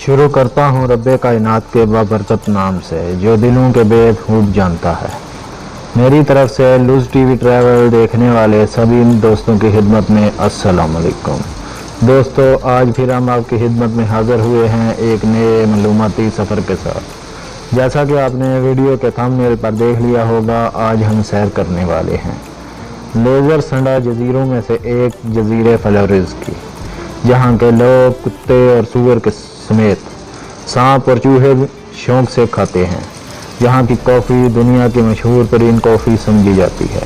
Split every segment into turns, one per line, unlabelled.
شروع کرتا ہوں رب کائنات کے بابرکت نام سے جو دلوں کے بے خوب جانتا ہے۔ میری طرف سے لوز ٹی وی ٹریول دیکھنے والے سبھی دوستوں کی خدمت میں السلام علیکم۔ دوستو، آج پھر ہم آپ کی خدمت میں حاضر ہوئے ہیں ایک نئے معلوماتی سفر کے ساتھ۔ جیسا کہ آپ نے ویڈیو کے تھمبنیل پر دیکھ لیا ہوگا، آج ہم سیر کرنے والے ہیں لیزر سنڈا جزیروں میں سے ایک جزیرے فلوریز کی، جہاں کے لوگ کتے اور سور کے سمیت سانپ اور چوہے شوق سے کھاتے ہیں۔ یہاں کی کافی دنیا کی مشہور ترین کافی سمجھی جاتی ہے۔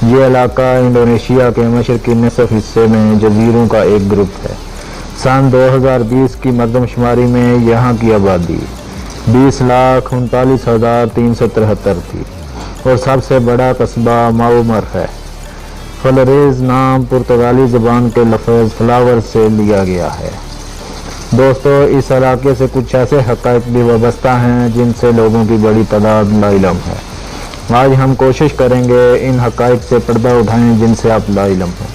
یہ علاقہ انڈونیشیا کے مشرقی نصف حصے میں جزیروں کا ایک گروپ ہے۔ سن 2020 کی مردم شماری میں یہاں کی آبادی 20,39,373 تھی اور سب سے بڑا قصبہ ماؤمر ہے۔ فلوریز نام پرتگالی زبان کے لفظ فلاور سے لیا گیا ہے۔ دوستو، اس علاقے سے کچھ ایسے حقائق بھی وابستہ ہیں جن سے لوگوں کی بڑی تعداد لاعلم ہے۔ آج ہم کوشش کریں گے ان حقائق سے پردہ اٹھائیں جن سے آپ لاعلم ہیں۔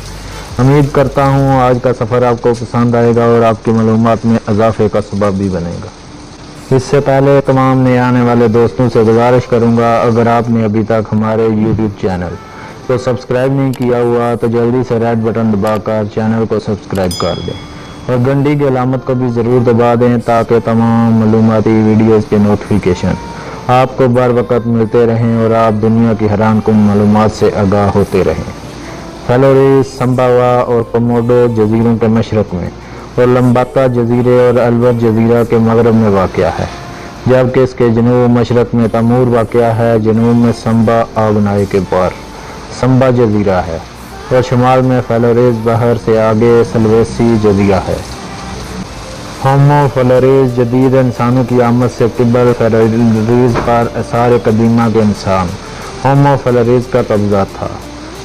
امید کرتا ہوں آج کا سفر آپ کو پسند آئے گا اور آپ کی معلومات میں اضافے کا سبب بھی بنے گا۔ اس سے پہلے تمام نئے آنے والے دوستوں سے گزارش کروں گا، اگر آپ نے ابھی تک ہمارے یوٹیوب چینل کو سبسکرائب نہیں کیا ہوا تو جلدی سے ریڈ بٹن دبا کر چینل کو سبسکرائب کر دیں اور گھنٹی کی علامت کو بھی ضرور دبا دیں تاکہ تمام معلوماتی ویڈیوز کے نوٹیفیکیشن آپ کو بر وقت ملتے رہیں اور آپ دنیا کی حیران کن معلومات سے آگاہ ہوتے رہیں۔ فلوریز سمباوا اور کوموڈو جزیروں کے مشرق میں اور لمباتا جزیرے اور البرٹ جزیرہ کے مغرب میں واقع ہے، جبکہ اس کے جنوب مشرق میں تیمور واقع ہے۔ جنوب میں سمبا آگنائے کے پار سمبا جزیرہ ہے اور شمال میں فلوریز بحر سے آگے سلویسی جزیرہ ہے۔ ہومو فلوریز جدید انسانوں کی آمد سے قبل فلوریز پر آثار قدیمہ کے انسان ہومو فلوریز کا قبضہ تھا۔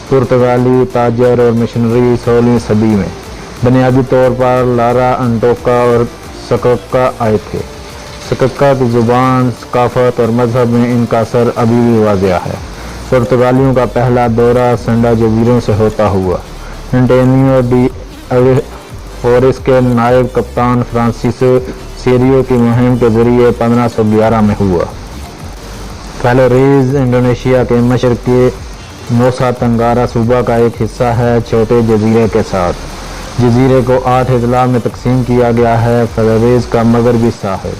پرتگالی تاجر اور مشنری 16ویں صدی میں بنیادی طور پر لارا انٹوکا اور سککا آئے تھے۔ سککا کی زبان، ثقافت اور مذہب میں ان کا اثر ابھی بھی واضح ہے۔ پرتگالیوں کا پہلا دورہ سنڈا جزیروں سے ہوتا ہوا انٹونیو ڈی اور اس کے نائب کپتان فرانسیسو سیریو کی مہم کے ذریعے 1511 میں ہوا۔ فلوریز انڈونیشیا کے مشرقی نوسا تنگارا صوبہ کا ایک حصہ ہے، چھوٹے جزیرے کے ساتھ۔ جزیرے کو 8 اضلاع میں تقسیم کیا گیا ہے۔ فلوریز کا مغربی ساحل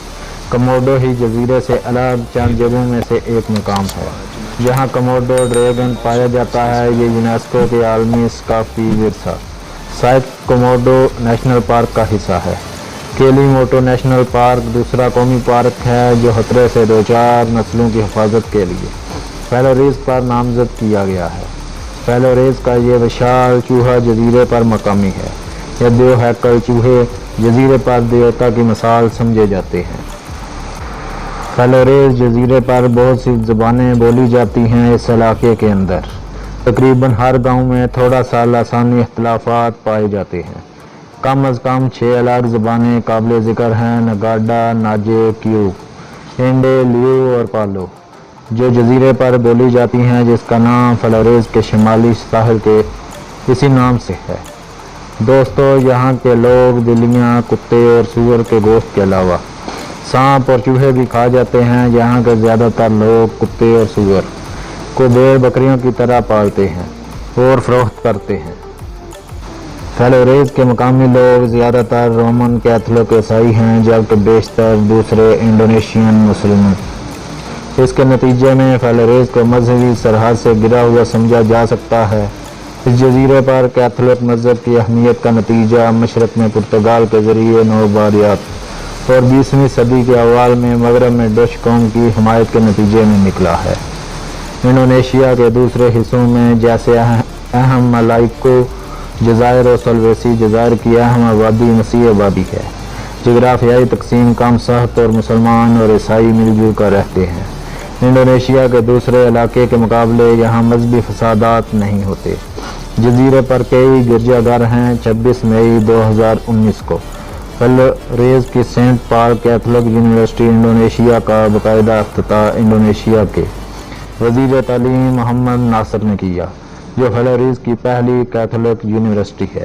کوموڈو ہی جزیرے سے الگ چند جگہوں میں سے ایک مقام ہے جہاں کوموڈو ڈریگن پایا جاتا ہے۔ یہ یونیسکو کے عالمی ثقافتی ورثہ سائٹ کوموڈو نیشنل پارک کا حصہ ہے۔ کیلی موٹو نیشنل پارک دوسرا قومی پارک ہے جو خطرے سے دوچار نسلوں کی حفاظت کے لیے فلوریز پر نامزد کیا گیا ہے۔ فلوریز کا یہ وشال چوہا جزیرے پر مقامی ہے۔ یہ 2 ہیکل چوہے جزیرے پر دیوتا کی مثال سمجھے جاتے ہیں۔ فلوریز جزیرے پر بہت سی زبانیں بولی جاتی ہیں۔ اس علاقے کے اندر تقریباً ہر گاؤں میں تھوڑا سا لسانی اختلافات پائے جاتے ہیں۔ کم از کم 6 الگ زبانیں قابل ذکر ہیں: نگاڈا، ناجے، کیو، انڈے، لیو اور پالو، جو جزیرے پر بولی جاتی ہیں، جس کا نام فلوریز کے شمالی ساحل کے اسی نام سے ہے۔ دوستو، یہاں کے لوگ بلیاں، کتے اور سور کے گوشت کے علاوہ سانپ اور چوہے بھی کھا جاتے ہیں۔ یہاں کے زیادہ تر لوگ کتے اور سور کو بھیڑ بکریوں کی طرح پالتے ہیں اور فروخت کرتے ہیں۔ فلوریز کے مقامی لوگ زیادہ تر رومن کیتھولک عیسائی ہیں، جبکہ بیشتر دوسرے انڈونیشین مسلم ہیں۔ اس کے نتیجے میں فلوریز کو مذہبی سرحد سے گرا ہوا سمجھا جا سکتا ہے۔ اس جزیرے پر کیتھولک مذہب کی اہمیت کا نتیجہ مشرق میں پرتگال کے ذریعے نوآبادیات اور 20ویں صدی کے اوائل میں مغرب میں ڈچ قوم کی حمایت کے نتیجے میں نکلا ہے۔ انڈونیشیا کے دوسرے حصوں میں جیسے اہم ملاکو جزائر اور سلویسی جزائر کی اہم آبادی مسیحی آبادی ہے۔ جغرافیائی تقسیم کم سخت اور مسلمان اور عیسائی مل جل کر رہتے ہیں۔ انڈونیشیا کے دوسرے علاقے کے مقابلے یہاں مذہبی فسادات نہیں ہوتے۔ جزیرے پر کئی گرجا گھر ہیں۔ 26 مئی 2019 کو فلوریز کی سینٹ پال کیتھولک یونیورسٹی انڈونیشیا کا باقاعدہ افتتاح انڈونیشیا کے وزیر تعلیم محمد ناصر نے کیا، جو فلوریز کی پہلی کیتھولک یونیورسٹی ہے۔